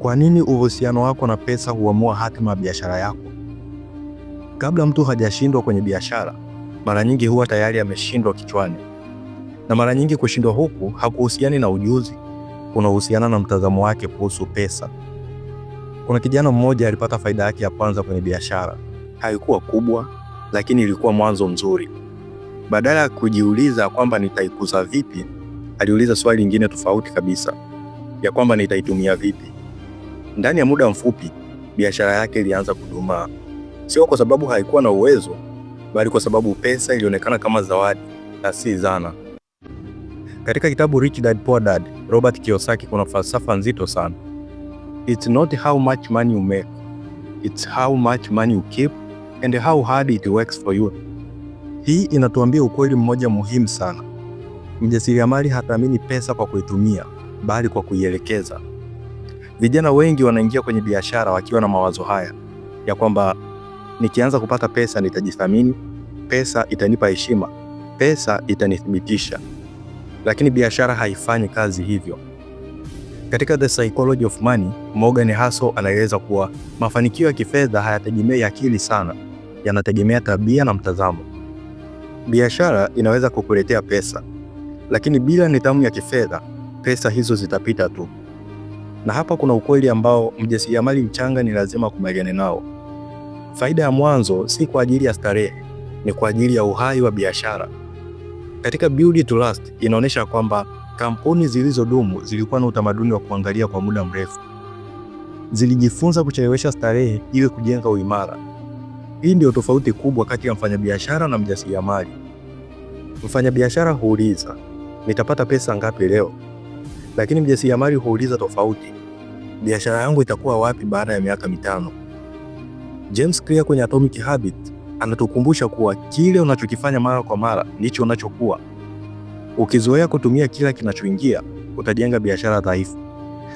Kwa nini uhusiano wako na pesa huamua hatima ya biashara yako? Kabla mtu hajashindwa kwenye biashara, mara nyingi huwa tayari ameshindwa kichwani. Na mara nyingi kushindwa huku hakuhusiani na ujuzi, kunahusiana na mtazamo wake kuhusu pesa. Kuna kijana mmoja alipata faida yake ya kwanza kwenye biashara. Haikuwa kubwa, lakini ilikuwa mwanzo mzuri. Badala ya kujiuliza kwamba nitaikuza vipi, aliuliza swali lingine tofauti kabisa, ya kwamba nitaitumia vipi. Ndani ya muda mfupi, biashara yake ilianza kudumaa. Sio kwa sababu haikuwa na uwezo, bali kwa sababu pesa ilionekana kama zawadi na si zana. Katika kitabu Rich Dad Poor Dad, Robert Kiyosaki kuna falsafa nzito sana. It's not how much money you make, it's how much money you keep and how hard it works for you. Hii inatuambia ukweli mmoja muhimu sana. Mjasiriamali hathamini pesa kwa kuitumia, bali kwa kuielekeza. Vijana wengi wanaingia kwenye biashara wakiwa na mawazo haya ya kwamba nikianza kupata pesa nitajithamini, pesa itanipa heshima, pesa itanithibitisha. Lakini biashara haifanyi kazi hivyo. Katika The Psychology of Money, Morgan Housel anaeleza kuwa mafanikio ya kifedha hayategemei akili sana, yanategemea tabia na mtazamo. Biashara inaweza kukuletea pesa, lakini bila nidhamu ya kifedha, pesa hizo zitapita tu. Na hapa kuna ukweli ambao mjasiriamali mchanga ni lazima kubaliane nao. Faida ya mwanzo si kwa ajili ya starehe, ni kwa ajili ya uhai wa biashara. Katika Build to Last inaonyesha kwamba kampuni zilizodumu zilikuwa na utamaduni wa kuangalia kwa muda mrefu. Zilijifunza kuchelewesha starehe ili kujenga uimara. Hii ndio tofauti kubwa kati ya mfanyabiashara na mjasiriamali. Mfanyabiashara huuliza, nitapata pesa ngapi leo? Lakini mjasiriamali huuliza tofauti, biashara yangu itakuwa wapi baada ya miaka 5? James Clear kwenye Atomic Habits anatukumbusha kuwa kile unachokifanya mara kwa mara ndicho unachokuwa. Ukizoea kutumia kila kinachoingia, utajenga biashara dhaifu.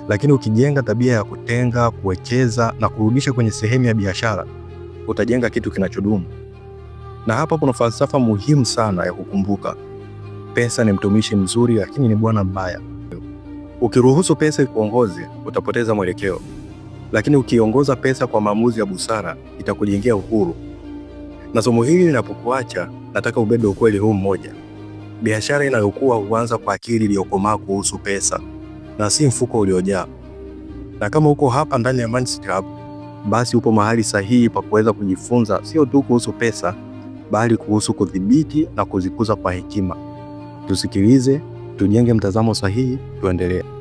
Lakini ukijenga tabia ya kutenga, kuwekeza na kurudisha kwenye sehemu ya biashara, utajenga kitu kinachodumu. Na hapa kuna falsafa muhimu sana ya kukumbuka. Pesa ni mtumishi mzuri, lakini ni bwana mbaya. Ukiruhusu pesa ikuongoze, utapoteza mwelekeo. Lakini ukiongoza pesa kwa maamuzi ya busara, itakujengea uhuru. Na somo hili linapokuacha, nataka ubebe ukweli huu mmoja. Biashara inayokuwa huanza kwa akili iliyokomaa kuhusu pesa, na si mfuko uliojaa. Na kama uko hapa ndani ya Mindset Hub, basi upo mahali sahihi pa kuweza kujifunza sio tu kuhusu pesa, bali kuhusu kudhibiti na kuzikuza kwa hekima. Tusikilize, tujenge mtazamo sahihi, tuendelee.